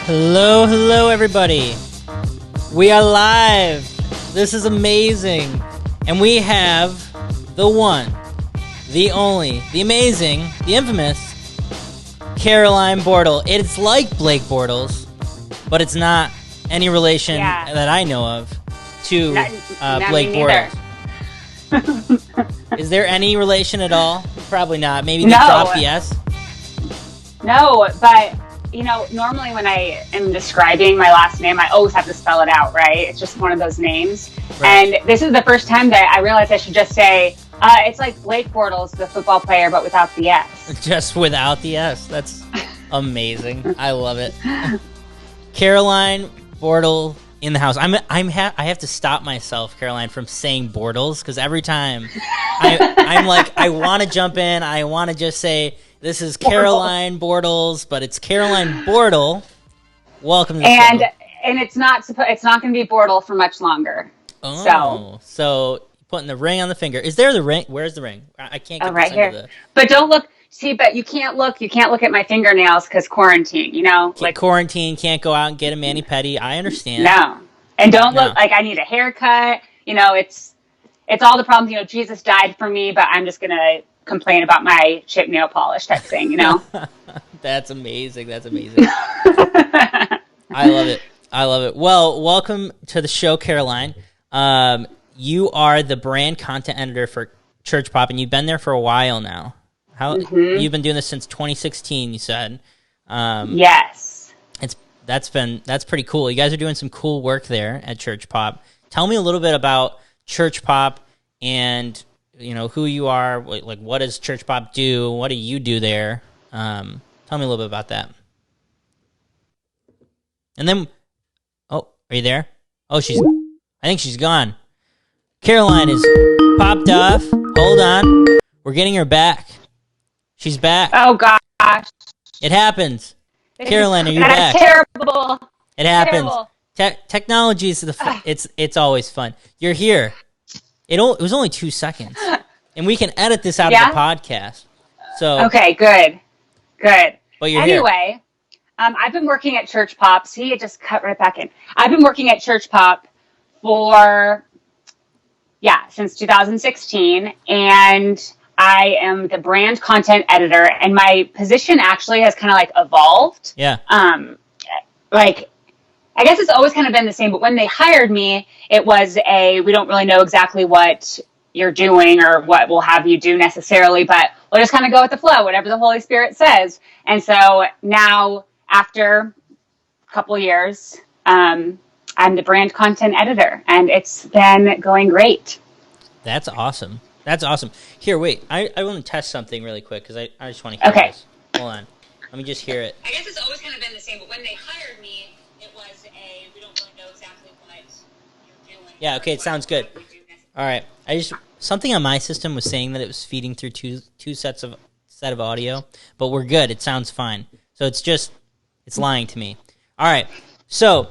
Hello, hello, everybody. We are live. This is amazing. And we have the one, the only, the amazing, the infamous Caroline Bortle. It's like Blake Bortles, but it's not any relation that I know of to Blake Bortles. Is there any relation at all? Probably not. Maybe they dropped the S? No, but... You know, normally when I am describing my last name, I always have to spell it out, right? It's just one of those names. Right. And this is the first time that I realized I should just say, it's like Blake Bortles, the football player, but without the S. Just without the S. That's amazing. I love it. Caroline Bortle in the house. I have to stop myself, Caroline, from saying Bortles, because every time I'm like, I want to jump in. I want to just say... This is Caroline Bortles, but it's Caroline Bortle. Welcome to the show. And it's not going to be Bortle for much longer. Oh, so putting the ring on the finger. Is there the ring? Where's the ring? I can't get right here. But don't look. See, but you can't look. You can't look at my fingernails because quarantine. You know, like quarantine. Can't go out and get a mani-pedi. I understand. No, and don't look like I need a haircut. You know, it's all the problems. You know, Jesus died for me, but I'm just gonna complain about my chip nail polish type thing, you know? That's amazing. I love it. Well, welcome to the show, Caroline. You are the brand content editor for Church Pop, and you've been there for a while now. You've been doing this since 2016, you said. Yes. That's pretty cool. You guys are doing some cool work there at Church Pop. Tell me a little bit about Church Pop and who you are, like what does Church Pop do? What do you do there? Tell me a little bit about that. And then, are you there? I think she's gone. Caroline is popped off. Hold on. We're getting her back. She's back. Oh, gosh. It happens. Caroline, are you back? Terrible. It happens. Technology is it's always fun. You're here. It was only 2 seconds, and we can edit this out of the podcast. So okay, good. But you're here. I've been working at Church Pop. See, it just cut right back in. I've been working at Church Pop since 2016, and I am the brand content editor. And my position actually has kind of like evolved. Yeah. I guess it's always kind of been the same, but when they hired me, it was we don't really know exactly what you're doing or what we'll have you do necessarily, but we'll just kind of go with the flow, whatever the Holy Spirit says. And so now, after a couple years, I'm the brand content editor, and it's been going great. That's awesome. Here, wait. I want to test something really quick, because I just want to hear this. Hold on. Let me just hear it. I guess it's always kind of been the same, but when they hired me, it was we don't really know exactly what you're doing. Yeah, okay, it sounds good. All right. Something on my system was saying that it was feeding through two set of audio, but we're good. It sounds fine. So it's lying to me. All right. So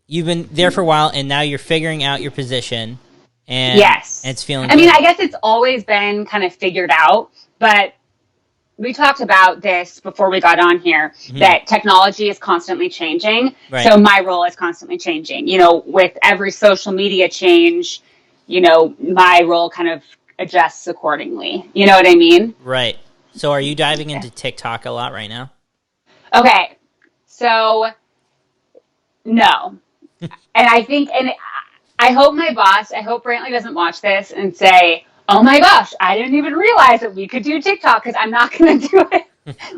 you've been there for a while, and now you're figuring out your position. And yes. And it's feeling good. I mean, I guess it's always been kind of figured out, but we talked about this before we got on here, that technology is constantly changing. Right. So my role is constantly changing. You know, with every social media change, my role kind of adjusts accordingly. You know what I mean? Right. So are you diving into TikTok a lot right now? Okay. So, no. And I hope Brantley doesn't watch this and say, oh my gosh, I didn't even realize that we could do TikTok, because I'm not going to do it.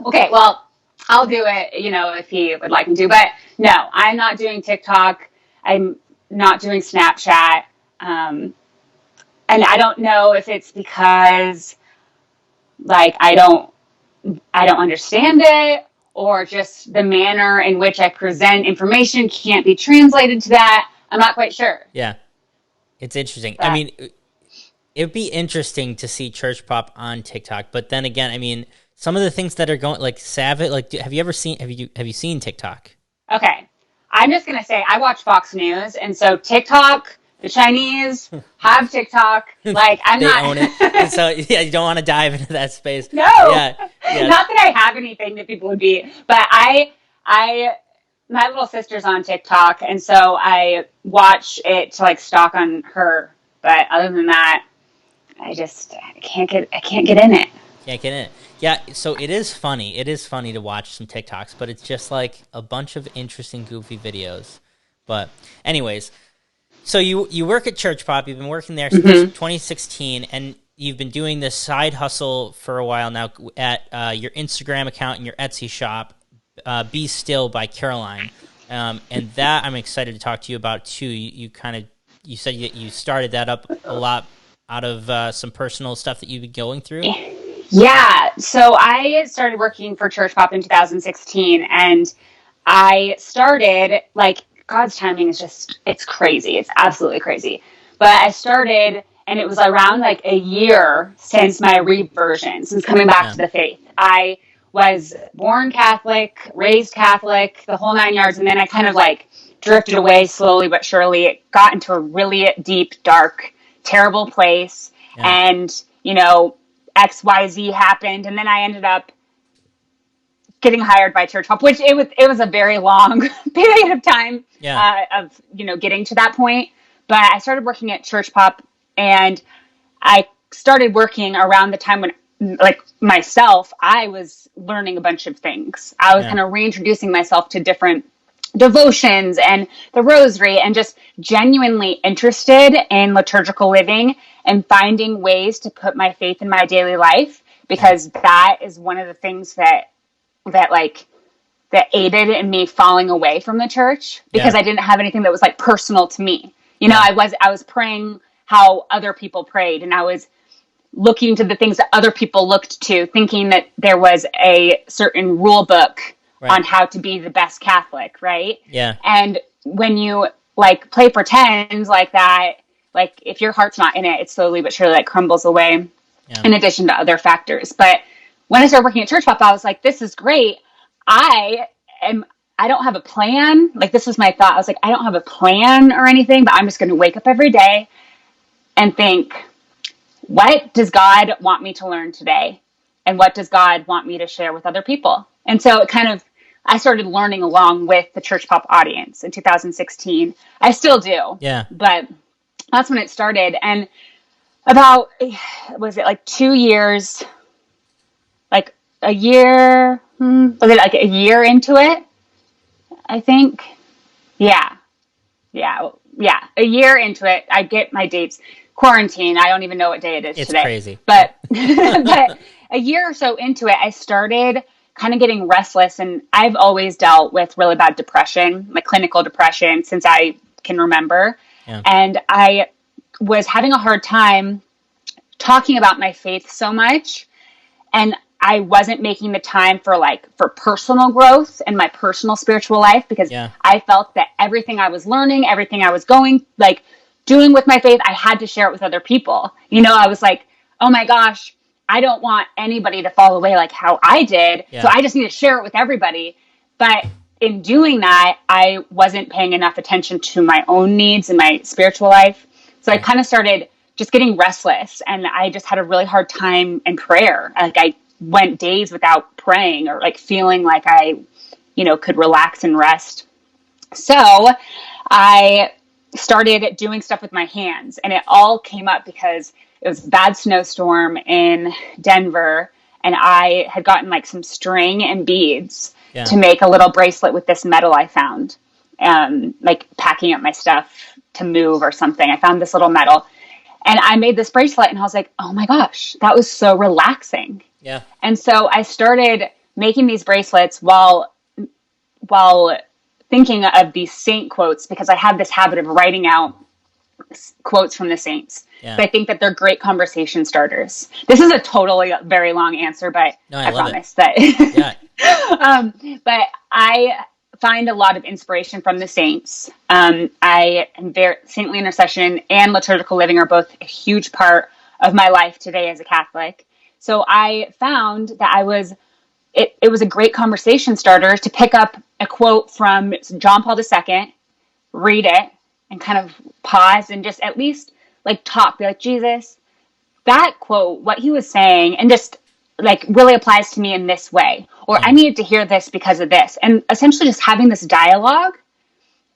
Okay, well, I'll do it, if he would like me to. But no, I'm not doing TikTok. I'm not doing Snapchat. And I don't know if it's because, I don't understand it, or just the manner in which I present information can't be translated to that. I'm not quite sure. Yeah. It's interesting. I mean, it'd be interesting to see Church Pop on TikTok, but then again, I mean, some of the things that are going, like Savage, have you seen TikTok? Okay. I'm just going to say, I watch Fox News, and so TikTok, the Chinese have TikTok. I'm they not. own it. So, yeah, you don't want to dive into that space. No. Yeah. Not that I have anything that people would be, but I my little sister's on TikTok, and so I watch it to like stalk on her. But other than that, I can't get in it. Can't get in it. Yeah, so it is funny. It is funny to watch some TikToks, but it's just like a bunch of interesting, goofy videos. But anyways, so you work at Church Pop. You've been working there since 2016, and you've been doing this side hustle for a while now at your Instagram account and your Etsy shop, Be Still by Caroline. And that I'm excited to talk to you about too. You said you started that up a lot out of some personal stuff that you've been going through. Yeah, so I started working for Church Pop in 2016, and I started, like, God's timing is just, it's crazy. It's absolutely crazy. But I started, and it was around, like, a year since my reversion, since coming back to the faith. I was born Catholic, raised Catholic, the whole 9 yards, and then I kind of, like, drifted away slowly but surely. It got into a really deep, dark, terrible place, and, you know, XYZ happened, and then I ended up getting hired by Church Pop, which it was a very long period of time of, you know, getting to that point. But I started working at Church Pop, and I started working around the time when, like, myself, I was learning a bunch of things. I was kind of reintroducing myself to different devotions and the rosary, and just genuinely interested in liturgical living and finding ways to put my faith in my daily life, because that is one of the things that aided in me falling away from the church, because I didn't have anything that was like personal to me. You know, I was praying how other people prayed, and I was looking to the things that other people looked to, thinking that there was a certain rule book on how to be the best Catholic, right? Yeah. And when you like play pretend like that, like if your heart's not in it, it slowly but surely like crumbles away, in addition to other factors. But when I started working at Church Pop, I was like, this is great. I don't have a plan. Like, this was my thought. I was like, I don't have a plan or anything, but I'm just going to wake up every day and think, what does God want me to learn today? And what does God want me to share with other people? And so I started learning along with the Church Pop audience in 2016. I still do. Yeah. But that's when it started. And about, was it like 2 years, like a year, was it like a year into it? I think. Yeah. A year into it, I get my dates. Quarantine, I don't even know what day it is today. It's crazy. But, but a year or so into it, I started kind of getting restless, and I've always dealt with really bad depression, like clinical depression, since I can remember. Yeah. And I was having a hard time talking about my faith so much, and I wasn't making the time for personal growth and my personal spiritual life, because I felt that everything I was learning, everything I was doing with my faith, I had to share it with other people. You know, I was like, oh my gosh, I don't want anybody to fall away like how I did. Yeah. So I just need to share it with everybody. But in doing that, I wasn't paying enough attention to my own needs in my spiritual life. So I kind of started just getting restless, and I just had a really hard time in prayer. Like, I went days without praying, or like feeling like I, you know, could relax and rest. So I started doing stuff with my hands, and it all came up because it was a bad snowstorm in Denver, and I had gotten like some string and beads to make a little bracelet with this metal I found, like packing up my stuff to move or something. I found this little metal, and I made this bracelet, and I was like, oh my gosh, that was so relaxing. Yeah. And so I started making these bracelets while thinking of these saint quotes, because I have this habit of writing out quotes from the saints. Yeah. So I think that they're great conversation starters. This is a totally very long answer, but I promise that. But I find a lot of inspiration from the saints. Saintly intercession and liturgical living are both a huge part of my life today as a Catholic. So I found that it was a great conversation starter to pick up a quote from John Paul II, read it, and kind of pause and just at least like talk, be like, Jesus, that quote, what he was saying, and just like really applies to me in this way. or I needed to hear this because of this. And essentially just having this dialogue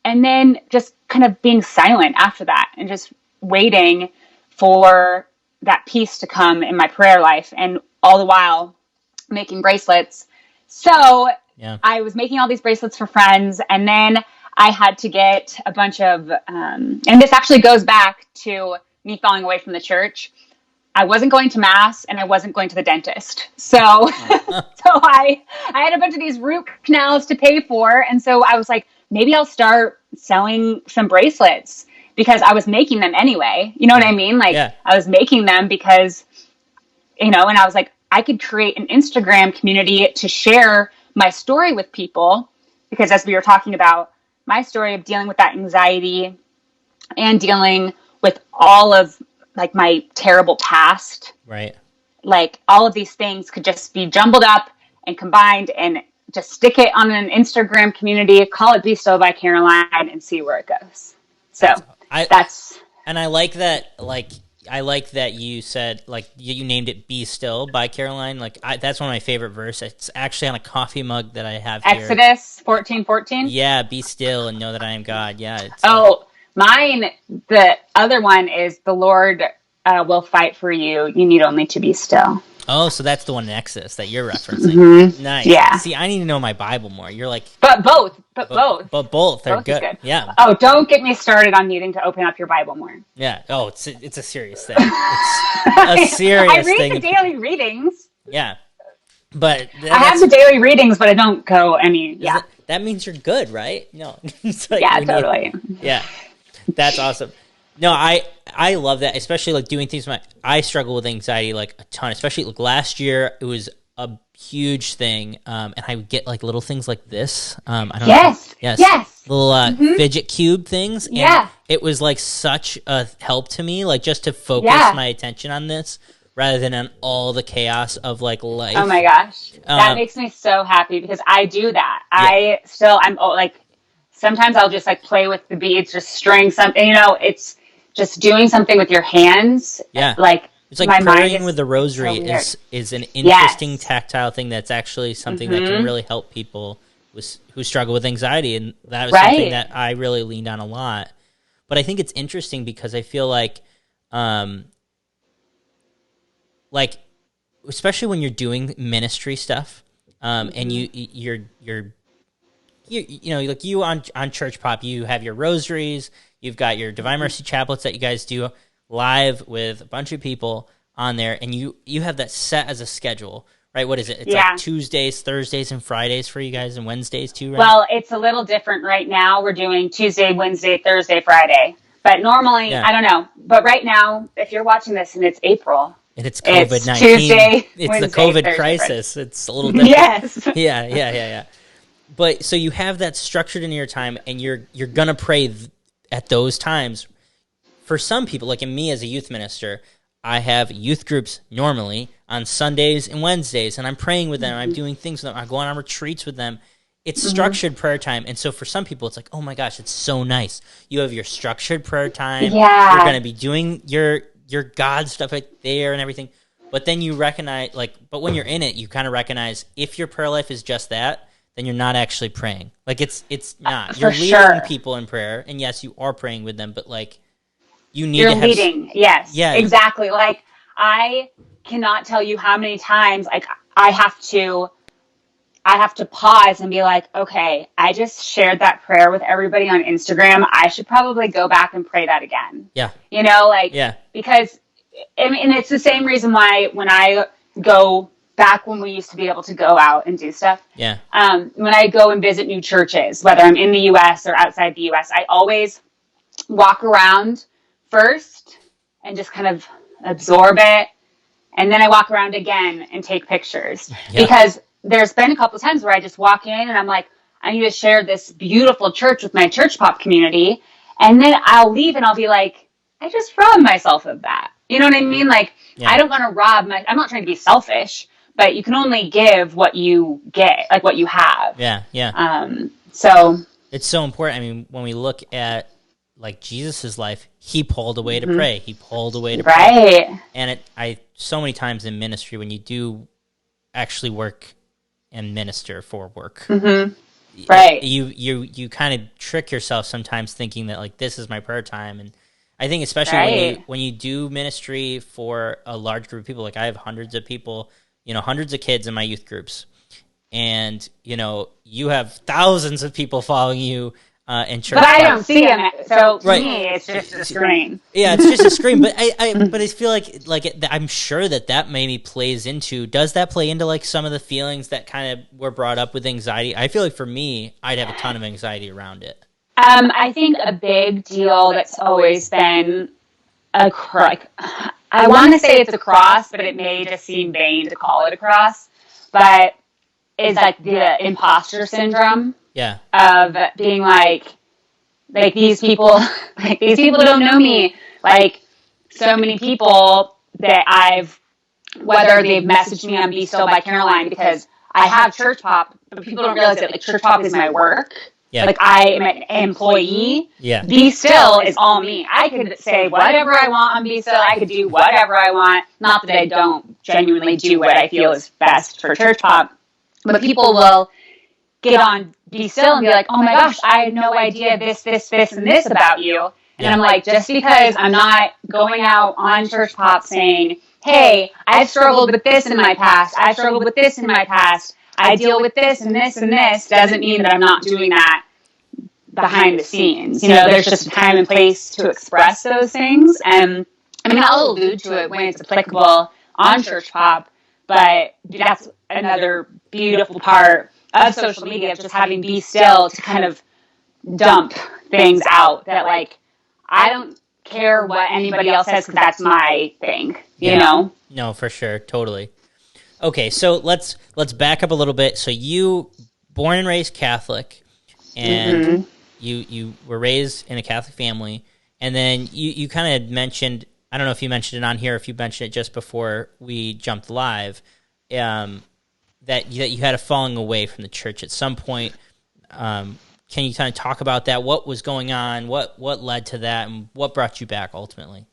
and then just kind of being silent after that and just waiting for that peace to come in my prayer life, and all the while making bracelets. So I was making all these bracelets for friends, and then I had to get a bunch of, and this actually goes back to me falling away from the church. I wasn't going to mass and I wasn't going to the dentist. So, I had a bunch of these root canals to pay for. And so I was like, maybe I'll start selling some bracelets, because I was making them anyway. You know what I mean? Like I was making them because, and I was like, I could create an Instagram community to share my story with people, because as we were talking about my story of dealing with that anxiety and dealing with all of like my terrible past, right? Like all of these things could just be jumbled up and combined, and just stick it on an Instagram community, call it Be Still by Caroline, and see where it goes. So and I like that. Like, I like that you said, like, you named it Be Still by Caroline. Like, that's one of my favorite verses. It's actually on a coffee mug that I have here. Exodus 14:14. Yeah, be still and know that I am God. Yeah. Mine, the other one is the Lord will fight for you. You need only to be still. Oh, so that's the one in Exodus that you're referencing. Mm-hmm. Nice. Yeah. See, I need to know my Bible more. You're like... But both. But both. They're good. Yeah. Oh, don't get me started on needing to open up your Bible more. Yeah. Oh, it's a serious thing. It's a serious thing. I read the daily readings. Yeah. But... I have the daily readings, but I don't go any... Yeah. That means you're good, right? No. It's like, yeah, totally. Yeah. That's awesome. No, I love that, especially like doing things. I struggle with anxiety like a ton, especially like last year. It was a huge thing, and I would get like little things like this. I don't know. Yes, little fidget cube things. And it was like such a help to me, like just to focus my attention on this rather than on all the chaos of like life. Oh my gosh, that makes me so happy, because I do that. Yeah. I'm like, sometimes I'll just like play with the beads, just string something. It's just doing something with your hands. Yeah. Like, it's like praying with the rosary is an interesting tactile thing that's actually something that can really help people who struggle with anxiety. And that was something that I really leaned on a lot. But I think it's interesting because I feel like especially when you're doing ministry stuff, and you're like you on Church Pop, you have your rosaries, you've got your Divine Mercy chaplets that you guys do live with a bunch of people on there, and you have that set as a schedule, right? What is it? It's like Tuesdays, Thursdays, and Fridays for you guys, and Wednesdays too, right? Well, it's a little different right now. We're doing Tuesday, Wednesday, Thursday, Friday. But normally, I don't know. But right now, if you're watching this and it's April... And it's COVID-19. It's Tuesday, it's Wednesday, the COVID Thursday, crisis. Friday. It's a little different. Yes. Yeah. But so you have that structured in your time, and you're gonna pray at those times. For some people, like in me as a youth minister, I have youth groups normally on Sundays and Wednesdays, and I'm praying with them. I'm doing things with them. I'm going on retreats with them. It's structured prayer time, and so for some people, it's like, oh my gosh, it's so nice. You have your structured prayer time. Yeah. You're gonna be doing your God stuff right there and everything. But then you recognize, but when you're in it, you kind of recognize if your prayer life is just that, then you're not actually praying. Like it's not. You're leading people in prayer, and yes, you are praying with them, but like you're leading. Yes. Yeah. Exactly. Like I cannot tell you how many times like I have to pause and be like, okay, I just shared that prayer with everybody on Instagram. I should probably go back and pray that again. Yeah. Because I mean, it's the same reason why when I go back when we used to be able to go out and do stuff. Yeah. When I go and visit new churches, whether I'm in the U.S. or outside the U.S., I always walk around first and just kind of absorb it. And then I walk around again and take pictures. Yeah. Because there's been a couple of times where I just walk in and I'm like, I need to share this beautiful church with my Church Pop community. And then I'll leave and I'll be like, I just robbed myself of that. You know what I mean? Like, I don't want to I'm not trying to be selfish, but you can only give what you get, like what you have. Yeah. So it's so important. I mean, when we look at like Jesus's life, he pulled away to pray. He pulled away to pray. And so many times in ministry, when you do actually work and minister for work. Mm-hmm. Right. You kind of trick yourself sometimes thinking that like this is my prayer time, and I think especially when you do ministry for a large group of people, like I have hundreds of people, hundreds of kids in my youth groups, and you have thousands of people following you in church. But I don't see them, so to me it's just a screen. Yeah, it's just a screen. But I feel like I'm sure that maybe plays into. Does that play into like some of the feelings that kind of were brought up with anxiety? I feel like for me, I'd have a ton of anxiety around it. I think a big deal that's always been I want to say it's a cross, but it may just seem vain to call it a cross. But is like the imposter syndrome. Yeah. Of being like these people, don't know me. Like so many people that whether they've messaged me on Be Still by Caroline because I have church pop, but people don't realize that like church pop is my work. Yeah. Like I am an employee. Yeah. Be Still is all me. I could say whatever I want on Be Still. I could do whatever I want. Not that I don't genuinely do what I feel is best for church pop, but people will get on Be Still and be like, oh my gosh, I had no idea this, and this about you. And I'm like, just because I'm not going out on church pop saying, hey, I've struggled with this in my past. I've struggled with this in my past. I deal with this and this and this doesn't mean that I'm not doing that behind the scenes. There's just a time and place to express those things. And I mean, I'll allude to it when it's applicable on church pop, but that's another beautiful part of social media, of just having Be Still to kind of dump things out that like, I don't care what anybody else says because that's my thing, you know? No, for sure. Totally. Okay. So let's back up a little bit. So you born and raised Catholic and you were raised in a Catholic family. And then you kind of mentioned, I don't know if you mentioned it on here, if you mentioned it just before we jumped live, that you had a falling away from the church at some point. Can you kind of talk about that? What was going on? What led to that, and what brought you back ultimately?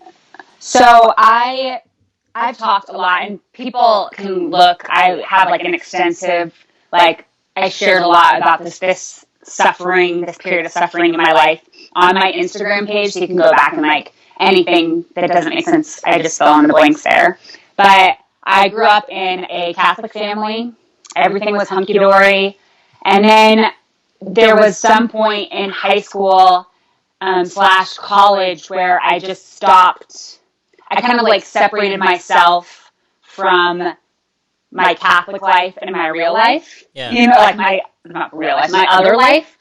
So I've talked a lot, and people can look. I have like an extensive, like I shared a lot about this suffering, this period of suffering in my life on my Instagram page. So you can go back and like anything that doesn't make sense, I just fill in the blanks there. But I grew up in a Catholic family. Everything was hunky-dory. And then there was some point in high school / college where I just stopped. I kind of like separated myself from my Catholic life and my real life. Yeah. Like not real life, my other life.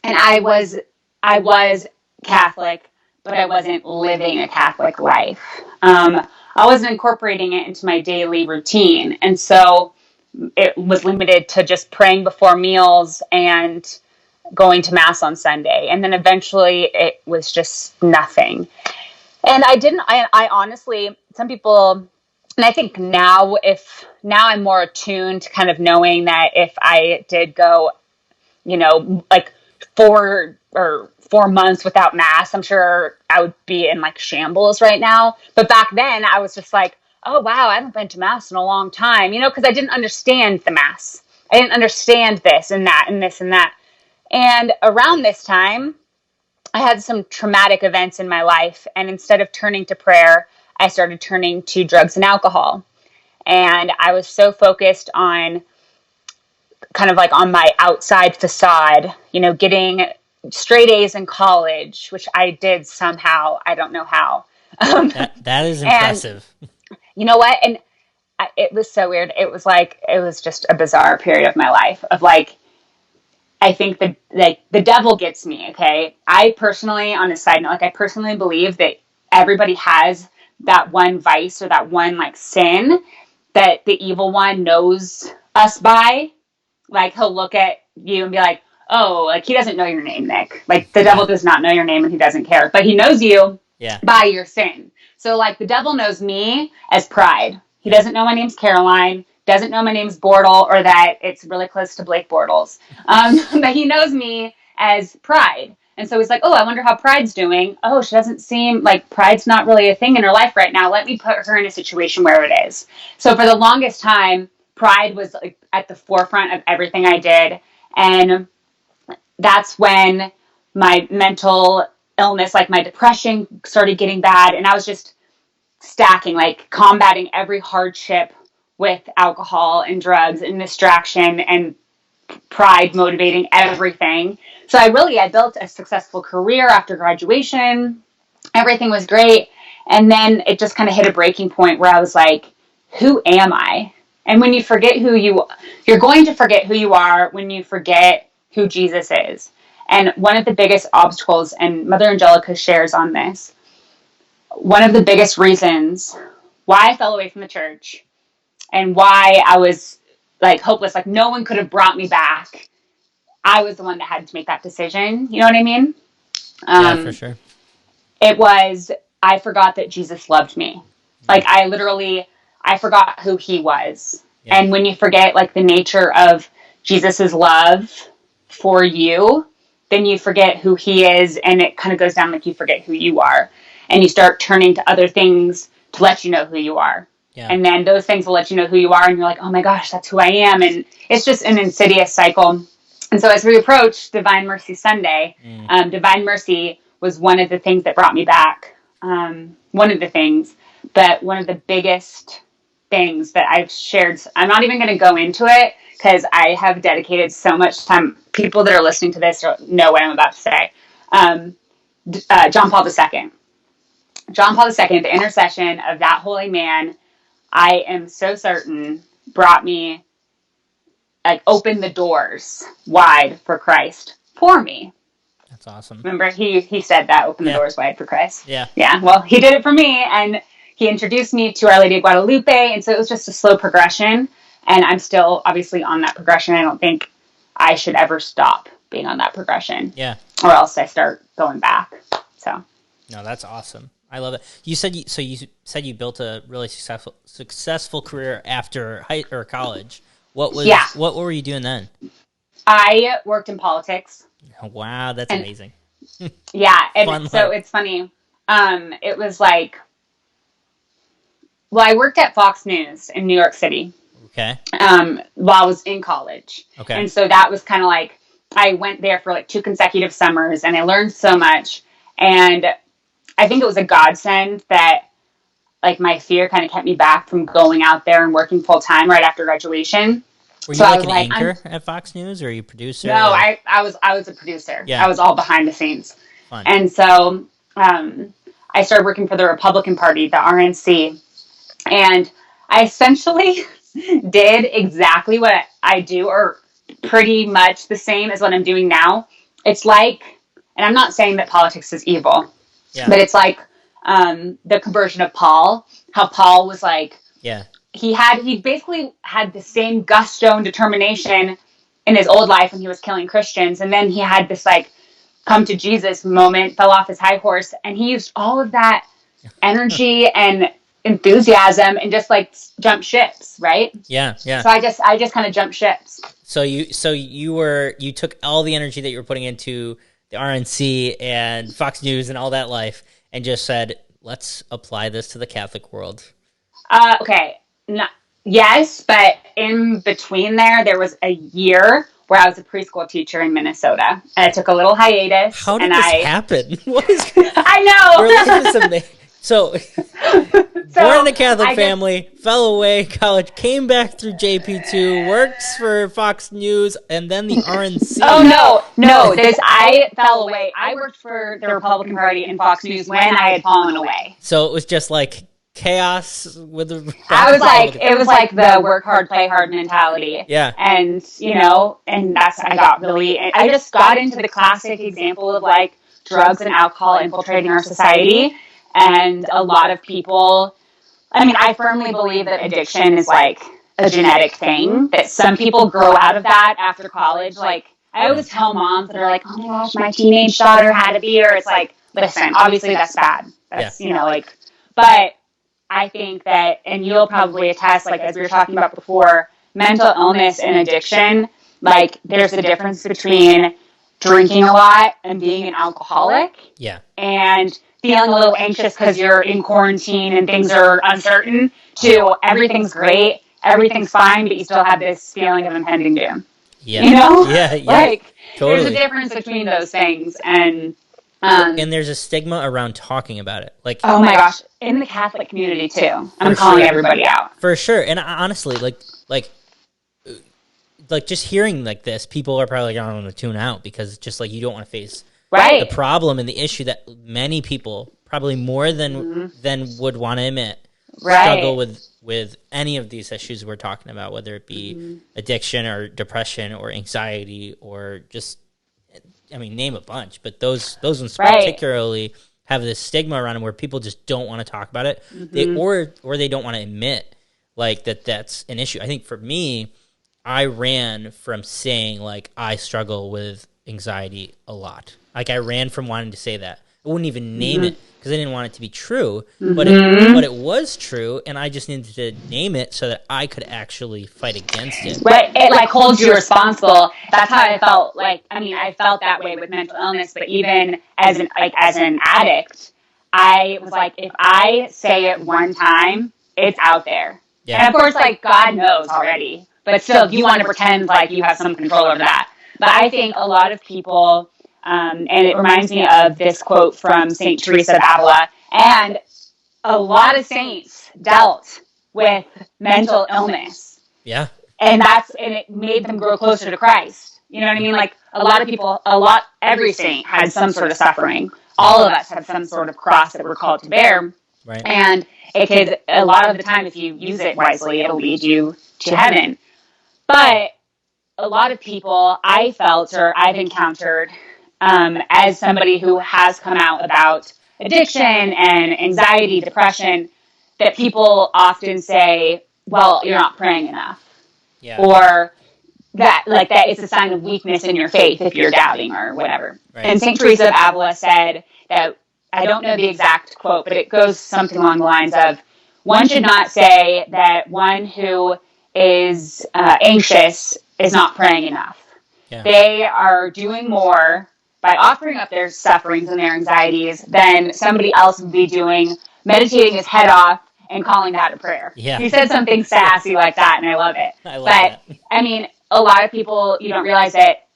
And I was Catholic, but I wasn't living a Catholic life. I wasn't incorporating it into my daily routine. And so it was limited to just praying before meals and going to Mass on Sunday. And then eventually it was just nothing. And I honestly, some people, and I think now I'm more attuned to kind of knowing that if I did go, like 4 months without Mass, I'm sure I would be in like shambles right now. But back then I was just like, oh wow, I haven't been to Mass in a long time, because I didn't understand the Mass. I didn't understand this and that and this and that. And around this time, I had some traumatic events in my life. And instead of turning to prayer, I started turning to drugs and alcohol. And I was so focused on kind of like on my outside facade, getting straight A's in college, which I did somehow. I don't know how. That is impressive. And you know what? And it was so weird. It was just a bizarre period of my life of like, I think the devil gets me. Okay. I personally, on a side note, I personally believe that everybody has that one vice or that one like sin that the evil one knows us by. Like he'll look at you and be like, oh, like he doesn't know your name, Nick. Like the devil does not know your name and he doesn't care, but he knows you by your sin. So like the devil knows me as pride. He doesn't know my name's Caroline, doesn't know my name's Bortle or that it's really close to Blake Bortles. But he knows me as pride. And so he's like, oh, I wonder how Pride's doing. Oh, she doesn't seem like Pride's not really a thing in her life right now. Let me put her in a situation where it is. So for the longest time, pride was like at the forefront of everything I did. And that's when my mental illness, like my depression, started getting bad. And I was just stacking, like combating every hardship with alcohol and drugs and distraction and pride motivating everything. So I built a successful career after graduation. Everything was great. And then it just kind of hit a breaking point where I was like, who am I? And when you forget you're going to forget who you are when you forget who Jesus is. And one of the biggest obstacles, and Mother Angelica shares on this, one of the biggest reasons why I fell away from the church and why I was like hopeless, like no one could have brought me back. I was the one that had to make that decision. You know what I mean? Yeah, for sure. It was, I forgot that Jesus loved me. Like I forgot who he was. Yeah. And when you forget like the nature of Jesus's love for you, then you forget who he is, and it kind of goes down like you forget who you are. And you start turning to other things to let you know who you are. Yeah. And then those things will let you know who you are, and you're like, oh my gosh, that's who I am. And it's just an insidious cycle. And so as we approach Divine Mercy Sunday, Divine Mercy was one of the things that brought me back. One of the things, but one of the biggest things that I've shared, I'm not even going to go into it because I have dedicated so much time. People that are listening to this know what I'm about to say. John Paul II. John Paul II, the intercession of that holy man, I am so certain brought me, like, opened the doors wide for Christ for me. That's awesome. Remember, he said that, open the doors wide for Christ. Yeah. Yeah, well, he did it for me, and he introduced me to Our Lady of Guadalupe, and so it was just a slow progression, and I'm still obviously on that progression. I don't think I should ever stop being on that progression. Yeah. Or else I start going back. So. No, that's awesome. I love it. You said you built a really successful career after college. What were you doing then? I worked in politics. Wow, that's amazing. Yeah, and so it's funny. It was like, well, I worked at Fox News in New York City. Okay. While I was in college. Okay. And so that was kind of like, I went there for like 2 consecutive summers, and I learned so much. And I think it was a godsend that like my fear kind of kept me back from going out there and working full time right after graduation. Were you like an anchor at Fox News, or are you a producer? No, I was a producer. Yeah. I was all behind the scenes. Fun. And so I started working for the Republican Party, the RNC, and I essentially did exactly what I do, or pretty much the same as what I'm doing now. It's like, and I'm not saying that politics is evil, but it's like the conversion of Paul, how Paul was like, he basically had the same gusto and determination in his old life when he was killing Christians. And then he had this like come to Jesus moment, fell off his high horse, and he used all of that energy and enthusiasm and just like jump ships, right? Yeah. So I just kind of jumped ships. So you took all the energy that you were putting into the RNC and Fox News and all that life and just said, let's apply this to the Catholic world. Okay. Yes, but in between there was a year where I was a preschool teacher in Minnesota, and I took a little hiatus. How did this happen? What is? I know. Your life is amazing. So, born in a Catholic family, fell away college, came back through JP2, works for Fox News, and then the RNC. Oh, no. I fell away. I worked for the Republican Party and Fox News when I had fallen away. So it was just like chaos with the... It was like the work hard, play hard mentality. Yeah. And, and I just got into the classic example of like drugs and alcohol infiltrating our society. And a lot of people, I firmly believe that addiction is like a genetic thing, that some people grow out of that after college. Like, I always tell moms that are like, oh my gosh, my teenage daughter had a beer. It's like, listen, obviously that's bad. That's, but I think that, and you'll probably attest, like, as we were talking about before, mental illness and addiction, like, there's a difference between drinking a lot and being an alcoholic. Yeah. And feeling a little anxious because you're in quarantine and things are uncertain, to everything's great everything's fine, but you still have this feeling of impending doom. Yeah. You know? Yeah. Like, totally. there's a difference between those things. And there's a stigma around talking about it. Like, oh my gosh, in the Catholic community too. I'm calling everybody out. For sure. And honestly, like just hearing like this, people are probably like, I don't want to tune out, because it's just like, you don't want to face the problem and the issue that many people, probably more than would want to admit, struggle with any of these issues we're talking about, whether it be addiction or depression or anxiety or just, I mean, name a bunch, but those ones particularly have this stigma around them where people just don't want to talk about it. Or they don't want to admit like that's an issue. I think for me, I ran from saying like I struggle with anxiety a lot. Like I ran from wanting to say that. I wouldn't even name it because I didn't want it to be true, but it was true, and I just needed to name it so that I could actually fight against it. Right, it like holds you responsible. That's how I felt. Like, I mean, I felt that way with mental illness, but even as an addict, I was like, if I say it one time, it's out there. Yeah. And of course, like, God knows already, but still, you want to pretend like you have some control over that. But I think a lot of people. And it reminds me of this quote from Saint Teresa of Avila. And a lot of saints dealt with mental illness. Yeah. And it made them grow closer to Christ. You know what I mean? Like a lot of people, every saint had some sort of suffering. All of us have some sort of cross that we're called to bear. Right. And it could, a lot of the time, if you use it wisely, it'll lead you to heaven. But a lot of people I felt or I've encountered as somebody who has come out about addiction and anxiety, depression, that people often say, well, you're not praying enough. Yeah. Or that it's a sign of weakness in your faith if you're doubting or whatever. Right. And St. Teresa of Avila said that, I don't know the exact quote, but it goes something along the lines of, one should not say that one who is anxious is not praying enough. Yeah. They are doing more by offering up their sufferings and their anxieties than somebody else would be doing, meditating his head off and calling that a prayer. Yeah. He said something sassy like that, and I love it. But I mean, a lot of people, you don't realize that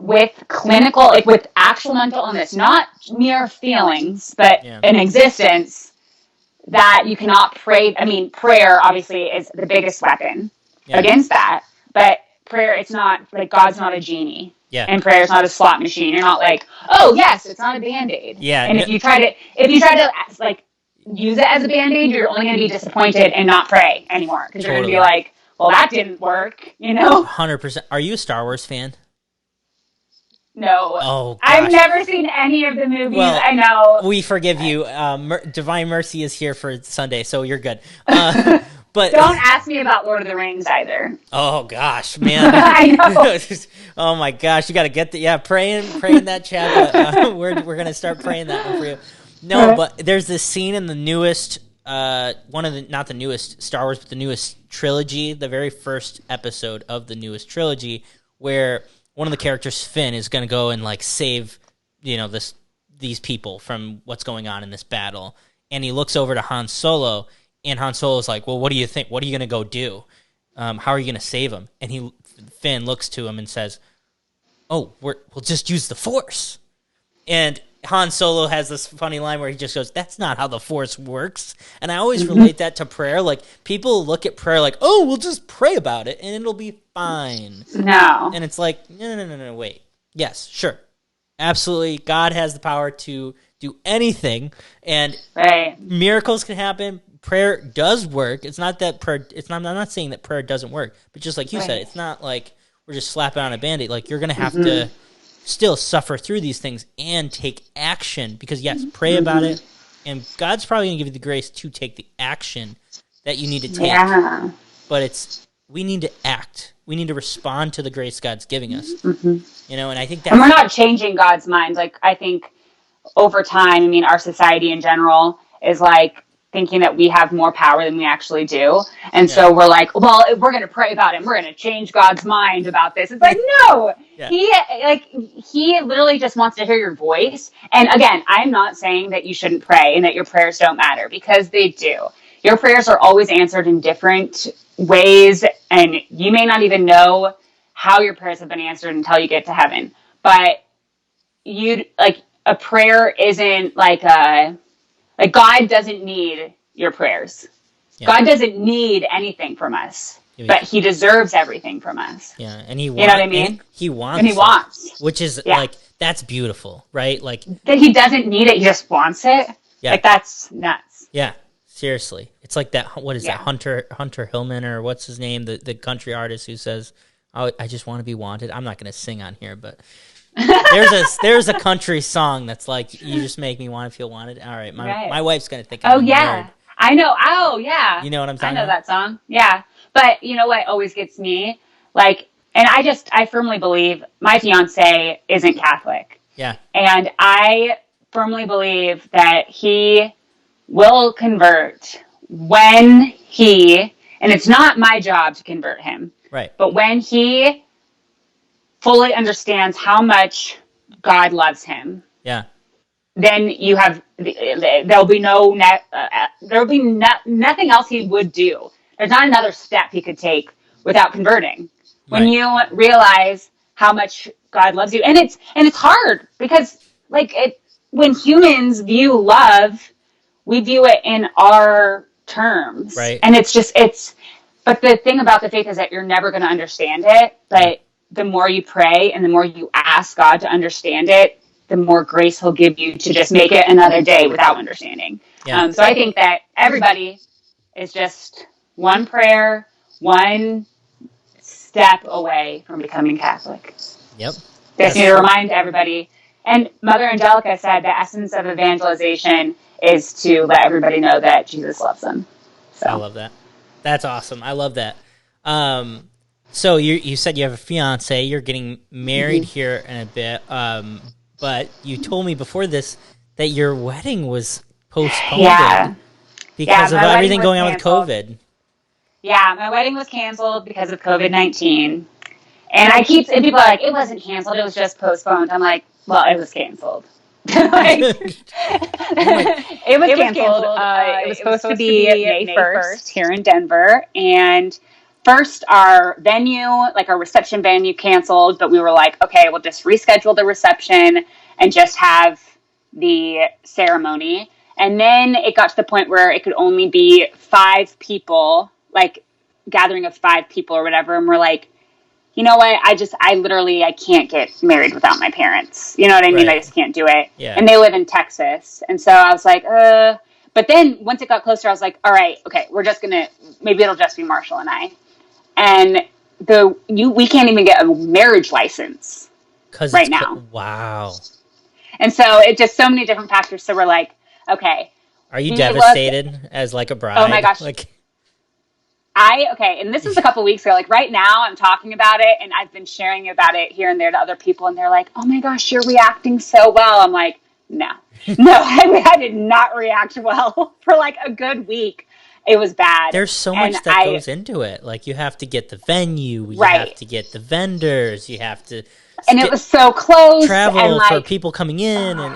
with clinical, like with actual mental illness, not mere feelings, but an existence, that you cannot pray. I mean, prayer obviously is the biggest weapon against that, but prayer, it's not like God's not a genie. Yeah. And prayer's not a slot machine. You're not like, oh yes, it's not a Band-Aid. Yeah. And if you try to like use it as a Band-Aid, you're only going to be disappointed and not pray anymore, because you're going to be like, well, that didn't work, you know? 100%. Are you a Star Wars fan? No. Oh, gosh. I've never seen any of the movies. Well, I know. We forgive you. Divine Mercy is here for Sunday, so you're good. But don't ask me about Lord of the Rings either. Oh gosh, man! I know. Oh my gosh, you got to get praying that chapter. We're gonna start praying that one for you. No, but there's this scene in the newest not the newest Star Wars, but the newest trilogy, the very first episode of the newest trilogy, where one of the characters, Finn, is gonna go and like save, these people from what's going on in this battle, and he looks over to Han Solo. And Han Solo's like, well, what do you think? What are you going to go do? How are you going to save him? And Finn looks to him and says, oh, we'll just use the Force. And Han Solo has this funny line where he just goes, that's not how the Force works. And I always relate that to prayer. Like, people look at prayer like, oh, we'll just pray about it and it'll be fine. No. And it's like, no, wait. Yes, sure. Absolutely. God has the power to do anything. And miracles can happen. Prayer does work. It's not that prayer. I'm not saying that prayer doesn't work, but just like you said, it's not like we're just slapping on a Band-Aid. Like, you're going to have to still suffer through these things and take action, because yes, pray about it, and God's probably going to give you the grace to take the action that you need to take. Yeah. But we need to act. We need to respond to the grace God's giving us. And I think that. And we're not changing God's mind. Like, I think over time, I mean, our society in general is like thinking that we have more power than we actually do. And so we're like, well, we're going to pray about it, and we're going to change God's mind about this. It's like, no, he literally just wants to hear your voice. And again, I'm not saying that you shouldn't pray and that your prayers don't matter, because they do. your prayers are always answered in different ways, and you may not even know how your prayers have been answered until you get to heaven. But a prayer isn't like God doesn't need your prayers. Yeah. God doesn't need anything from us, but he deserves everything from us. Yeah, and you know what I mean? He wants and he wants. Which is like, that's beautiful, right? Like that he doesn't need it, he just wants it. Yeah. Like that's nuts. Yeah. Seriously. It's like that, what is that, Hunter Hillman, or what's his name, the country artist who says, "Oh, I just want to be wanted." I'm not going to sing on here, but there's a country song that's like, "You just make me want to feel wanted." All right, my wife's going to think I'm nerd. I know. Oh, yeah. You know what I'm talking about? I know that song. Yeah. But you know what always gets me? Like, and I firmly believe my fiance isn't Catholic. Yeah. And I firmly believe that he will convert when and it's not my job to convert him. Right. But when he fully understands how much God loves him. Yeah. Then there'll be nothing else he would do. There's not another step he could take without converting. When you realize how much God loves you, and it's hard because when humans view love, we view it in our terms, right? And but the thing about the faith is that you're never going to understand it. But the more you pray and the more you ask God to understand it, the more grace he'll give you to just make it another day without understanding. Yeah. So I think that everybody is just one prayer, one step away from becoming Catholic. Yep. Just need to remind everybody. And Mother Angelica said the essence of evangelization is to let everybody know that Jesus loves them. So. I love that. That's awesome. I love that. So you said you have a fiance. You're getting married here in a bit. But you told me before this that your wedding was postponed because of everything going on with COVID. Yeah, my wedding was canceled because of COVID-19. And people are like, it wasn't canceled, it was just postponed. I'm like, well, it was canceled. It was canceled. It was supposed to be May 1st here in Denver. And first, our venue, our reception venue, canceled. But we were like, okay, we'll just reschedule the reception and just have the ceremony. And then it got to the point where it could only be 5 people, gathering of 5 people or whatever. And we're like, you know what? I can't get married without my parents. You know what I mean? I just can't do it. Yeah. And they live in Texas. And so I was like, but then once it got closer, I was like, all right, okay, maybe it'll just be Marshall and I. And we can't even get a marriage license right now. Wow. And so it's just so many different factors. So we're like, okay. Are you devastated as a bride? Oh my gosh. And this was a couple weeks ago. Right now, I'm talking about it, and I've been sharing about it here and there to other people, and they're like, "Oh my gosh, you're reacting so well." I'm like, "No, I did not react well for a good week. It was bad." There's so much that goes into it. You have to get the venue, you have to get the vendors, you have to, and it was so close. Travel for people coming in,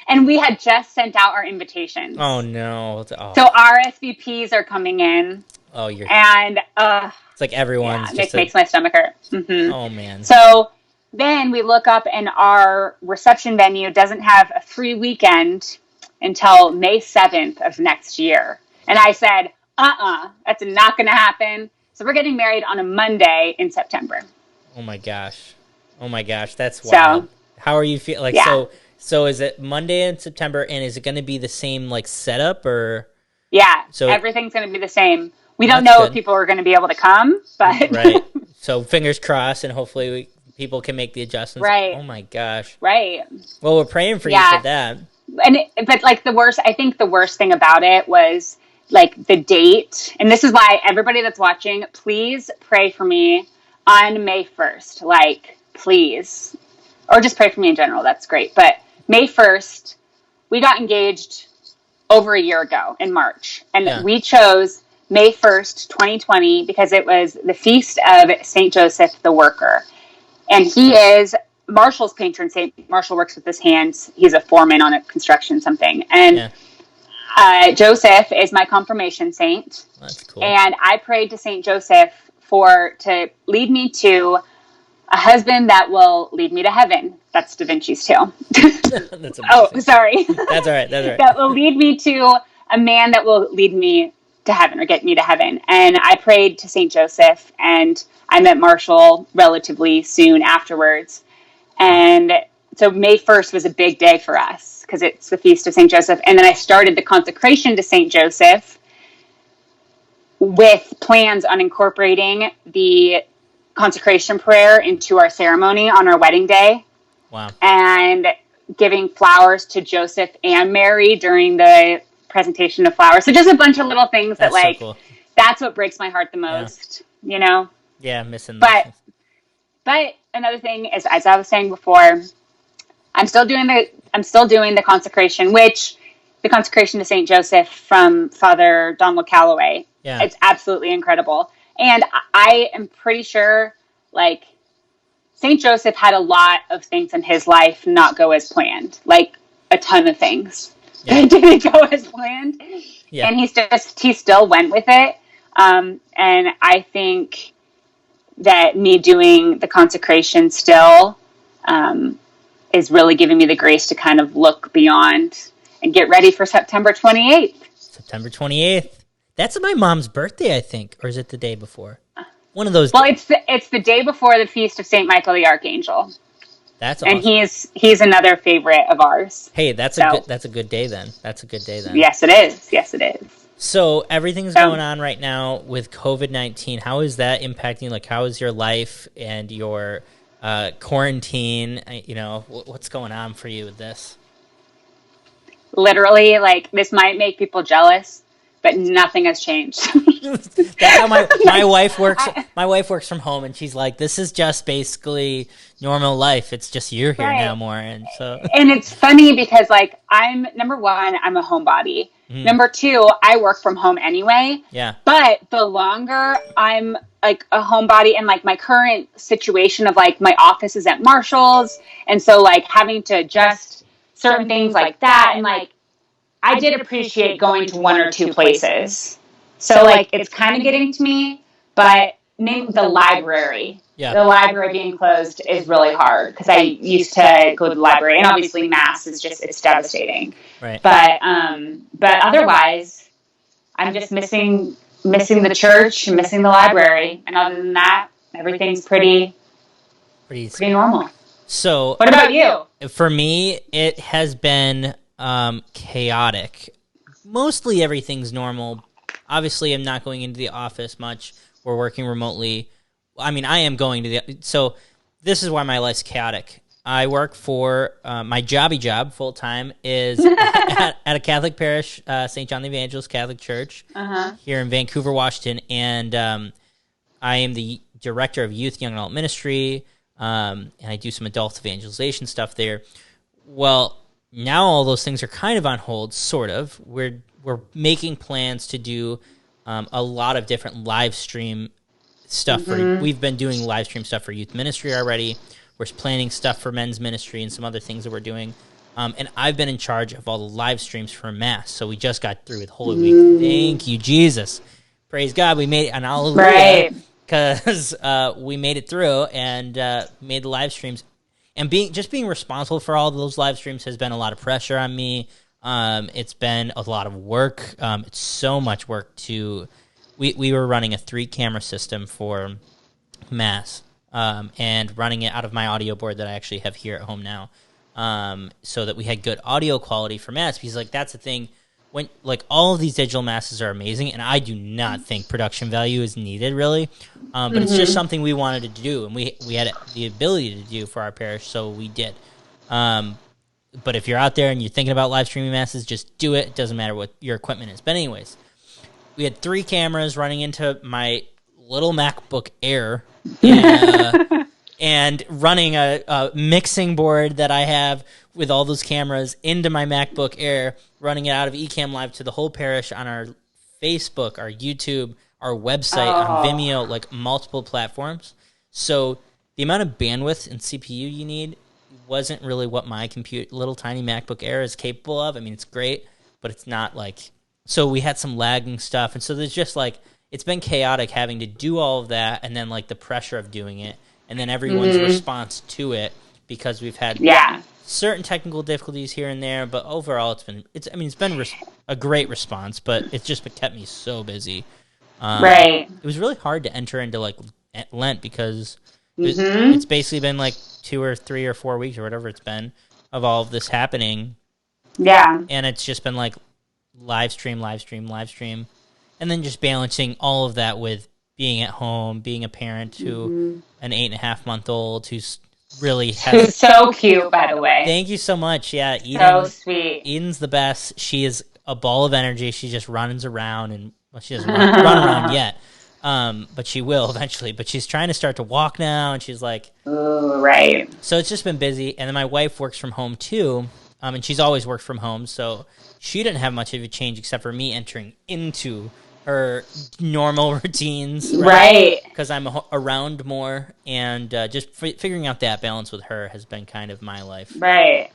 and we had just sent out our invitations. Oh no! So RSVPs are coming in. Oh, and it's like everyone's it makes my stomach hurt. Mm-hmm. Oh man! So then we look up, and our reception venue doesn't have a free weekend until May 7th of next year. And I said, that's not going to happen. So we're getting married on a Monday in September. Oh my gosh! That's wild. So, how are you feeling? So is it Monday in September, and is it going to be the same setup or? Yeah, so everything's going to be the same. We don't know if people are going to be able to come, but right. So fingers crossed, and hopefully people can make the adjustments. Right. Oh my gosh. Right. Well, we're praying for you for that. But the worst thing about it was the date, and this is why everybody that's watching, please pray for me on May 1st. Please, or just pray for me in general. That's great. But May 1st, we got engaged over a year ago in March, and we chose May 1st, 2020, because it was the feast of St. Joseph the Worker. And he is Marshall's patron saint. Marshall works with his hands. He's a foreman on a construction something. And Joseph is my confirmation saint. That's cool. And I prayed to Saint Joseph to lead me to a husband that will lead me to heaven. That's Da Vinci's too. That's Oh, amazing. sorry. That's all right. That's all right. That will lead me to a man that will lead me to heaven or get me to heaven. And I prayed to Saint Joseph, and I met Marshall relatively soon afterwards. And so May 1st was a big day for us because it's the feast of Saint Joseph. And then I started the consecration to Saint Joseph with plans on incorporating the consecration prayer into our ceremony on our wedding day. Wow. And giving flowers to Joseph and Mary during the presentation of flowers. So just a bunch of little things That's that, like, so cool. That's what breaks my heart the most, you know? Yeah, missing But those. But another thing is, as I was saying before, I'm still doing the consecration, which the consecration to Saint Joseph from Father Donald Calloway. Yeah. It's absolutely incredible. And I am pretty sure, like, Saint Joseph had a lot of things in his life not go as planned, like a ton of things that didn't go as planned. Yeah. And he still went with it. And I think that me doing the consecration still is really giving me the grace to kind of look beyond and get ready for September 28th. September 28th. That's my mom's birthday, I think. Or is it the day before? One of those. Well, it's the day before the feast of St. Michael the Archangel. That's awesome. And he's another favorite of ours. Hey, that's a good day then. That's a good day then. Yes, it is. Yes, it is. So everything's going on right now with COVID-19. How is that impacting? Like, how is your life and your quarantine? You know, what's going on for you with this? Literally, like, this might make people jealous, but nothing has changed. That's how my wife works. My wife works from home, and she's like, "This is just basically normal life. It's just you're here now more." And it's funny because, like, number one, I'm a homebody. Mm. Number two, I work from home anyway. Yeah. But the longer I'm like a homebody, and like my current situation of like my office is at Marshall's, and so like having to adjust certain things like that, and like I did appreciate going to one or two places. So, like, it's kind of getting to me, but the library. Yeah. The library being closed is really hard because I used to go to the library, and obviously Mass is it's devastating. Right. But otherwise, I'm just missing the church and missing the library. And other than that, everything's pretty normal. So, what about you? For me, it has been chaotic. Mostly everything's normal. Obviously, I'm not going into the office much. We're working remotely. I mean, I am going to so this is why my life's chaotic. I work for my job full-time is at a Catholic parish, St. John the Evangelist Catholic Church here in Vancouver, Washington, and I am the director of Youth Young Adult Ministry, and I do some adult evangelization stuff there. Well, now all those things are kind of on hold, sort of. We're making plans to do a lot of different live stream stuff. We've been doing live stream stuff for youth ministry already. We're planning stuff for men's ministry and some other things that we're doing. And I've been in charge of all the live streams for Mass. So we just got through with Holy Week. Thank you, Jesus. Praise God. We made it, and hallelujah, because we made it through and made the live streams. And being responsible for all of those live streams has been a lot of pressure on me. It's been a lot of work. It's so much work we were running a 3-camera system for Mass, and running it out of my audio board that I actually have here at home now, so that we had good audio quality for Mass, because like that's the thing, when like all of these digital Masses are amazing, and I do not think production value is needed really, but it's just something we wanted to do, and we had the ability to do for our parish, so we did. But if you're out there and you're thinking about live streaming Masses, just do it. It doesn't matter what your equipment is. But anyways, we had 3 cameras running into my little MacBook Air, and running a mixing board that I have with all those cameras into my MacBook Air, running it out of Ecamm Live to the whole parish on our Facebook, our YouTube, our website, on Vimeo, like multiple platforms. So the amount of bandwidth and CPU you need wasn't really what my little tiny MacBook Air is capable of. I mean, it's great, but it's not like, so we had some lagging stuff. And so there's just like, it's been chaotic having to do all of that, and then like the pressure of doing it, and then everyone's response to it, because we've had certain technical difficulties here and there, but overall it's been a great response, but it's just kept me so busy. Right. It was really hard to enter into like Lent, because it's basically been like 2 or 3 or 4 weeks or whatever it's been of all of this happening. Yeah. And it's just been like live stream, and then just balancing all of that with being at home, being a parent to an 8.5-month-old who's really who's so cute, by the way. Thank you so much. Yeah, Eden, so sweet. Eden's the best. She is a ball of energy. She just runs around, and well, she doesn't run around yet, but she will eventually. But she's trying to start to walk now, and she's like, ooh, right. So it's just been busy. And then my wife works from home too, and she's always worked from home, so she didn't have much of a change except for me entering into her normal routines, right? Because I'm around more, and just figuring out that balance with her has been kind of my life, right?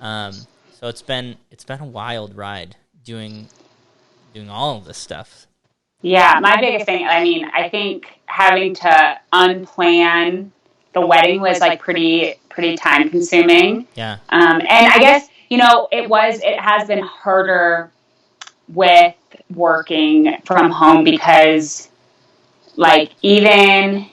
So it's been a wild ride doing all of this stuff. Yeah, my biggest thing, I mean, I think having to unplan the wedding was like pretty time consuming. Yeah. And I guess, it has been harder with working from home, because like, even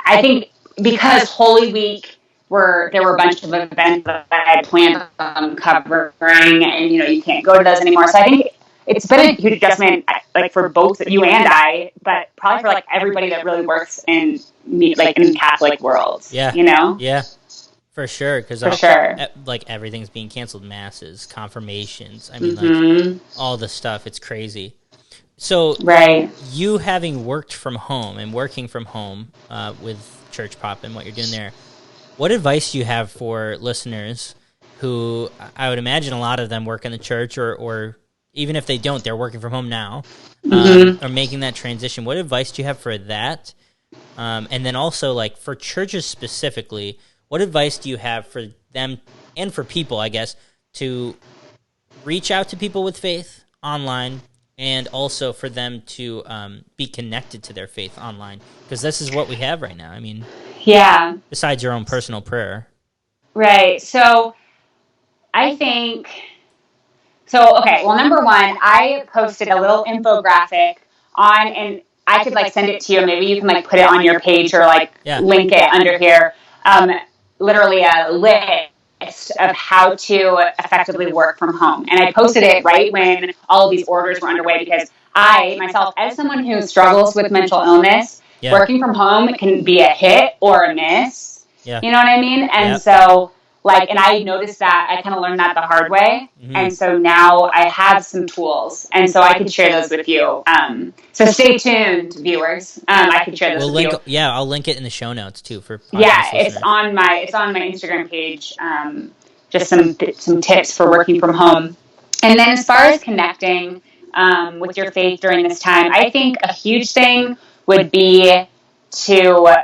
I think because Holy Week there were a bunch of events that I had planned on covering, and you can't go to those anymore. So I think it's been a huge adjustment, like for both you and I, but probably for like everybody that really works in the Catholic world. Yeah. Yeah. For sure, because like everything's being canceled, masses, confirmations. I mean, like all the stuff. It's crazy. So, you having worked from home and working from home with Church Pop and what you're doing there, what advice do you have for listeners who, I would imagine a lot of them work in the church, or even if they don't, they're working from home now, or making that transition? What advice do you have for that? And then also, like, for churches specifically, what advice do you have for them and for people, I guess, to reach out to people with faith online, and also for them to be connected to their faith online? Because this is what we have right now. I mean, besides your own personal prayer. Right. So I think, okay, well, number one, I posted a little infographic and I could like send it to you. Maybe you can like put it on your page, or like link it under here. Literally a list of how to effectively work from home. And I posted it right when all of these orders were underway, because I, myself, as someone who struggles with mental illness, working from home can be a hit or a miss. Yeah. You know what I mean? And so, like, and I noticed that, I kind of learned that the hard way. And so now I have some tools, and so I could share those with you. So stay tuned, viewers. I could share those with you. Yeah, I'll link it in the show notes too for podcast listeners. It's on my Instagram page. Just some tips for working from home. And then as far as connecting with your faith during this time, I think a huge thing would be to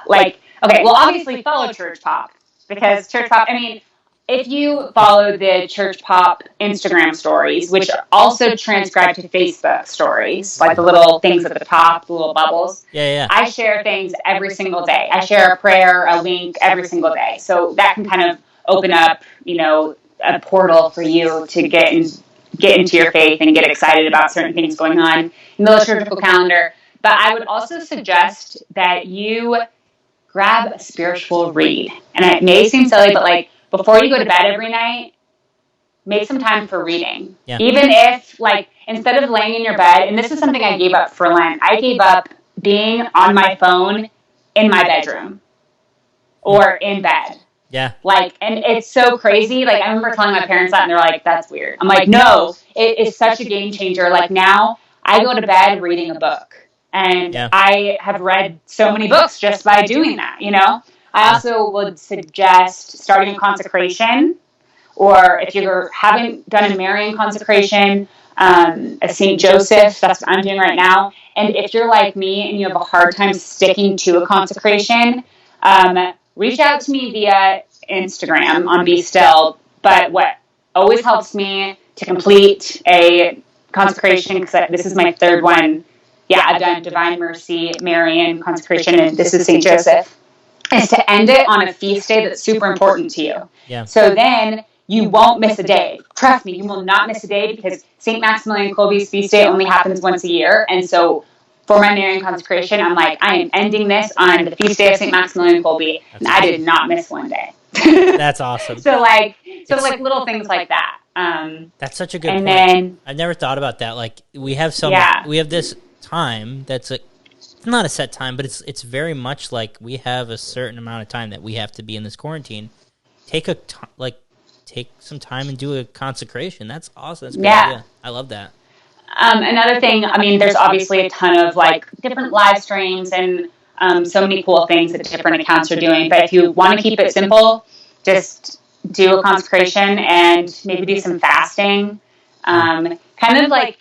obviously follow Church Pop. Because Church Pop, I mean, if you follow the Church Pop Instagram stories, which are also transcribed to Facebook stories, like the little things at the top, the little bubbles. I share things every single day. I share a prayer, a link every single day. So that can kind of open up, a portal for you to get into your faith and get excited about certain things going on in the liturgical calendar. But I would also suggest that you grab a spiritual read. And it may seem silly, but like before you go to bed every night, make some time for reading. Yeah. Even if, like, instead of laying in your bed, and this is something I gave up for Lent, I gave up being on my phone in my bedroom or in bed. Yeah. Like, and it's so crazy. Like, I remember telling my parents that, and they're like, that's weird. I'm like, no, it is such a game changer. Like, now I go to bed reading a book. And I have read so many books just by doing that, I also would suggest starting a consecration, or if you haven't done a Marian consecration, a St. Joseph, that's what I'm doing right now. And if you're like me and you have a hard time sticking to a consecration, reach out to me via Instagram on Be Still. But what always helps me to complete a consecration, because this is my third one. Yeah, I've done Divine Mercy, Marian, Consecration, and this is St. Joseph, is to end it on a feast day that's super important to you. Yeah. So then you won't miss a day. Trust me, you will not miss a day, because St. Maximilian Kolbe's feast day only happens once a year. And so for my Marian consecration, I'm like, I am ending this on the feast day of St. Maximilian Kolbe, and I did not miss one day. That's awesome. So little things like that. That's such a good and point. Then, I've never thought about that. Like, we have we have this time that's it's not a set time, but it's very much like we have a certain amount of time that we have to be in this quarantine. Take some time and do a consecration. That's awesome. That's a good idea. I love that. Another thing, I mean, there's obviously a ton of like different live streams and so many cool things that different accounts are doing. But if you want to keep it simple, just do a consecration and maybe do some fasting. Kind of like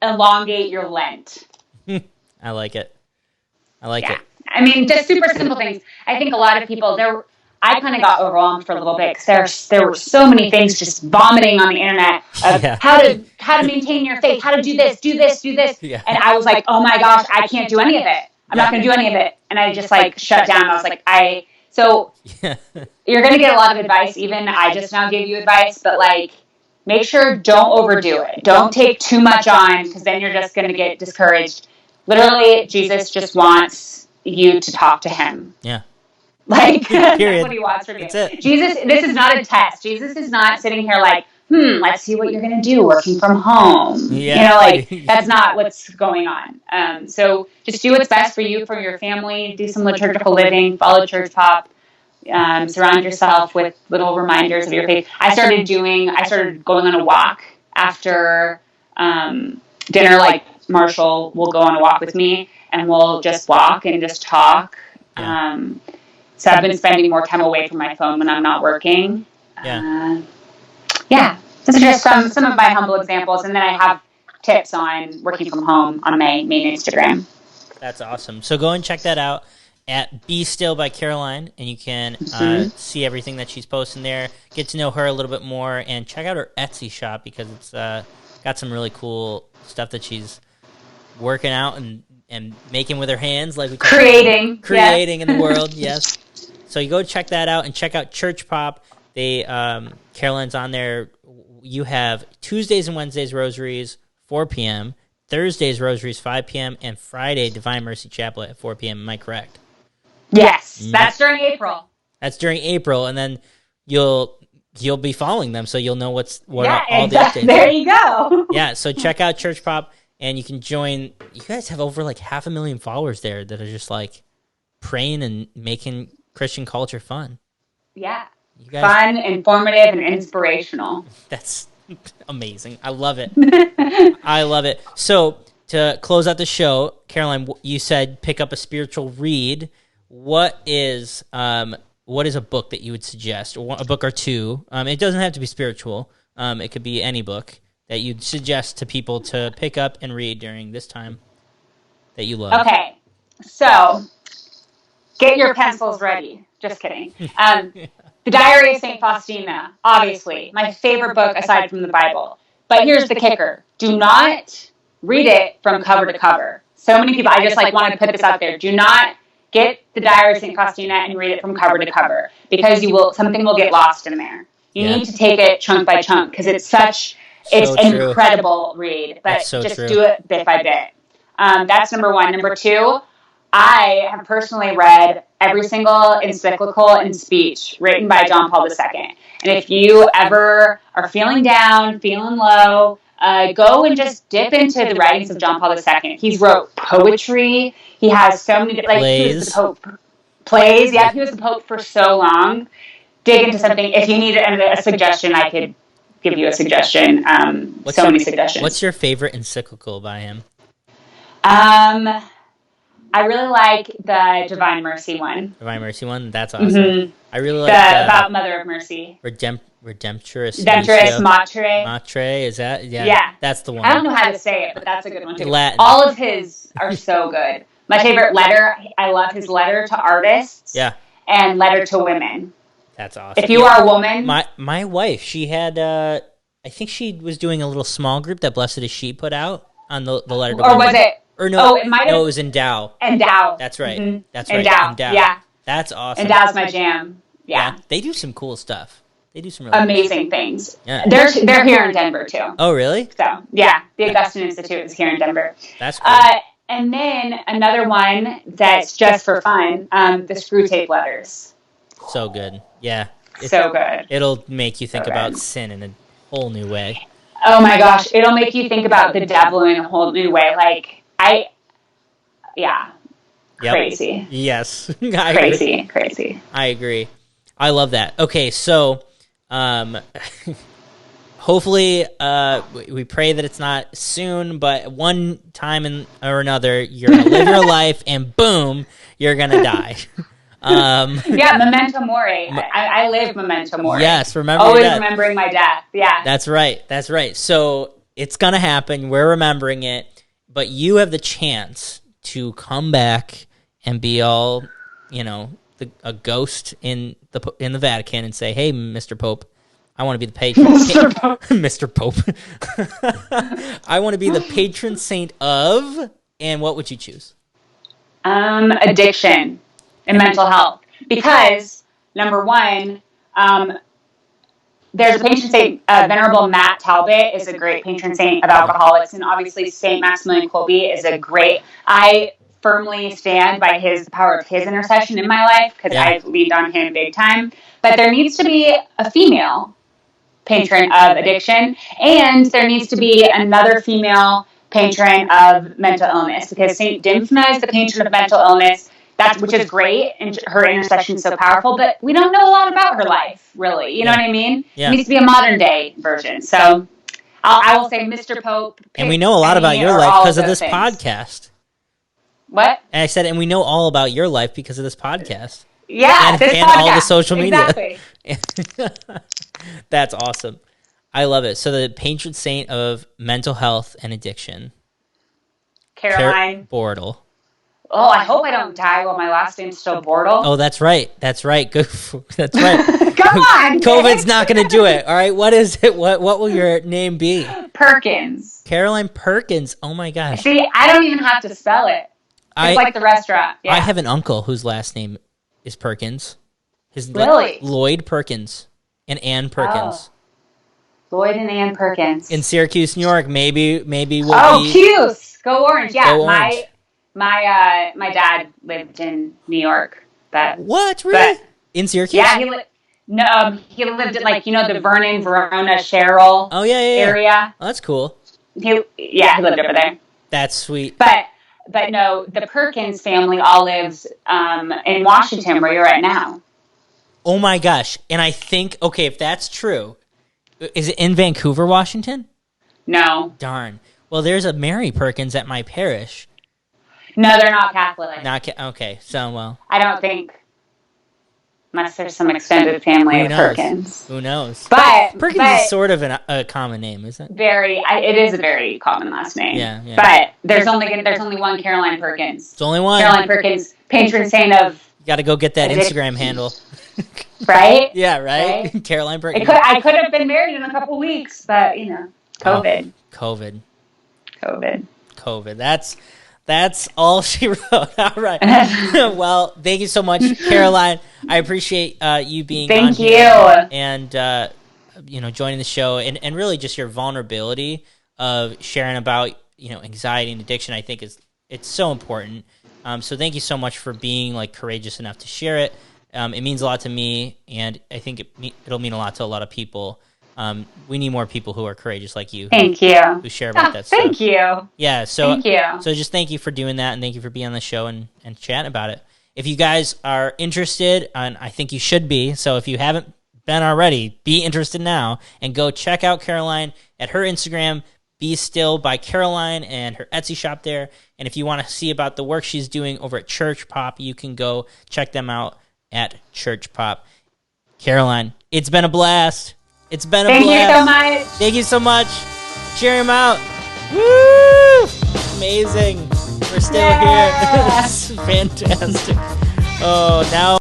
elongate your Lent. I like it. It. I mean, just super simple things. I think a lot of people I kind of got overwhelmed for a little bit, because there were so many things just vomiting on the internet of how to maintain your faith, how to do this. Yeah. And I was like, oh my gosh, I can't do any of it. I'm not going to do any of it. And I just like shut down. I was like, you're going to get a lot of advice. Even I just now gave you advice, but like, make sure don't overdo it. Don't take too much on, because then you're just going to get discouraged. Literally, Jesus just wants you to talk to him. Yeah. Like, that's what he wants from you. Jesus, this is not a test. Jesus is not sitting here like, let's see what you're going to do working from home. Yeah. That's not what's going on. So just do what's best for you, for your family. Do some liturgical living, follow church pop, surround yourself with little reminders of your faith. I started going on a walk after dinner. Like, Marshall will go on a walk with me, and we'll just walk and just talk. Yeah. So I've been spending more time away from my phone when I'm not working. Yeah. Those are just some of my humble examples. And then I have tips on working from home on my main Instagram. That's awesome. So go and check that out at Be Still by Caroline, and you can see everything that she's posting there, get to know her a little bit more, and check out her Etsy shop, because it's got some really cool stuff that she's working out and making with her hands, like we talked creating in the world. Yes. So you go check that out, and check out Church Pop. They Caroline's on there. You have Tuesdays and Wednesdays rosaries 4 p.m., Thursdays rosaries 5 p.m., and Friday Divine Mercy Chaplet at 4 p.m. Am I correct? Yes, that's during April. That's during April, and then you'll be following them, so you'll know what all the updates. There you go. Yeah, so check out Church Pop. And you can join. You guys have over like 500,000 followers there that are just like praying and making Christian culture fun. Yeah. You guys, fun, informative, and inspirational. That's amazing. I love it. I love it. So to close out the show, Caroline, you said pick up a spiritual read. What is a book that you would suggest, or a book or two? It doesn't have to be spiritual. It could be any book that you'd suggest to people to pick up and read during this time that you love. Okay, so get your pencils ready. Just kidding. The Diary of St. Faustina, obviously, my favorite book aside from the Bible. But here's the kicker. Do not read it from cover to cover. So many people, I just want to put this out there. Do not get the Diary of St. Faustina and read it from cover to cover, because something will get lost in there. You need to take it chunk by chunk, because it's an incredible read, but do it bit by bit. That's number one. Number two, I have personally read every single encyclical and speech written by John Paul II. And if you ever are feeling down, feeling low, go and just dip into the writings of John Paul II. He's wrote poetry. He has so many plays. He was the Pope. Plays. Yeah, he was the Pope for so long. Dig into something. If you need a suggestion, I could give you a suggestion. Many suggestions. What's your favorite encyclical by him? I really like the Divine Mercy one. Divine Mercy one? That's awesome. Mm-hmm. I really like about Mother of Mercy. Redemptoris Matre. Is that? Yeah. That's the one. I don't know how to say it, but that's a good one too. Latin. All of his are so good. My favorite letter, I love his letter to artists. Yeah. And letter to women. That's awesome. If you are a woman. My wife, she had I think she was doing a little small group that Blessed Is She put out on the letter to or women. was it? Or no, it might have. No, it was Endow. Endow. That's right. Mm-hmm. That's right. Endow. Yeah. That's awesome. Endow's my jam. Yeah. They do some cool stuff. They do some really amazing things. Yeah. They're here in Denver too. Oh, really? So yeah, the Augustine Institute is here in Denver. That's cool. And then another one that's just for fun, the Screw Tape Letters. So good. Yeah. So good. It'll make you think about sin in a whole new way. Oh my gosh, it'll make you think about the devil in a whole new way. Like crazy. Yes. Crazy. I agree. I love that. Okay, so hopefully we pray that it's not soon, but one time or another you're going to live your life and boom, you're going to die. Memento Mori. I live Memento Mori. Yes, remember always that. Remembering my death. Yeah. That's right. So it's going to happen. We're remembering it, but you have the chance to come back and be all, a ghost in the Vatican and say, "Hey, Mr. Pope, I want to be the patron." Mr. Pope. I want to be the patron saint of, and what would you choose? Addiction and mental health. Because number one, there's a patron saint, Venerable Matt Talbot is a great patron saint of alcoholics, and obviously Saint Maximilian Kolbe is a great. I firmly stand by the power of his intercession in my life because I leaned on him big time. But there needs to be a female patron of addiction, and there needs to be another female patron of mental illness, because Saint Dymphna is the patron of mental illness. Which is great, and her intercession is so powerful, but we don't know a lot about her life, really. You know what I mean? Yeah. It needs to be a modern day version. So I will say Mr. Pope. And we know a lot about your life because of this podcast. What? And I said, and we know all about your life because of this podcast. Yeah, and podcast. All the social media. Exactly. That's awesome. I love it. So the patron saint of mental health and addiction. Caroline Bortle. Oh, I hope I don't die while my last name's still Bortle. Oh, that's right. Good. That's right. Come on. COVID's not going to do it. All right. What is it? What will your name be? Perkins. Caroline Perkins. Oh my gosh. See, I don't even have to spell it. It's like the restaurant. Yeah. I have an uncle whose last name is Perkins. Really? Lloyd Perkins and Ann Perkins. Oh. Lloyd and Ann Perkins. In Syracuse, New York. Maybe we'll be... cute. Go Orange. Yeah. Go Orange. My dad lived in New York. What? Really? In Syracuse? Yeah, he lived at the Vernon, Verona, Cheryl. Oh yeah. area. Oh, that's cool. He lived over there. That's sweet. But no, the Perkins family all lives in Washington, where you're at now. Oh my gosh! And I think if that's true, is it in Vancouver, Washington? No. Darn. Well, there's a Mary Perkins at my parish. No, they're not Catholic. Okay. So, well, I don't think, unless there's some extended family of Perkins. Who knows? But Perkins is sort of a common name, isn't it? It is a very common last name. Yeah. But there's only one Caroline Perkins. It's only one. Caroline Perkins, patron saint of. You got to go get that Instagram handle. Right? Yeah. Right. Caroline Perkins. I could have been married in a couple weeks, but COVID. COVID. That's all she wrote. All right. Well, thank you so much, Caroline. I appreciate you being on here and joining the show and really just your vulnerability of sharing about anxiety and addiction. I think it's so important. So thank you so much for being courageous enough to share it. It means a lot to me, and I think it'll mean a lot to a lot of people. We need more people who are courageous like you. Thank you. Who share about that stuff. Thank you. Yeah. So thank you. So just thank you for doing that, and thank you for being on the show and chatting about it. If you guys are interested, and I think you should be, so if you haven't been already, be interested now and go check out Caroline at her Instagram, Be Still by Caroline, and her Etsy shop there. And if you want to see about the work she's doing over at Church Pop, you can go check them out at Church Pop. Caroline, it's been a blast. It's been a blast. Thank you so much. Thank you so much. Cheer him out. Woo! Amazing. We're still here. It's fantastic. Oh, now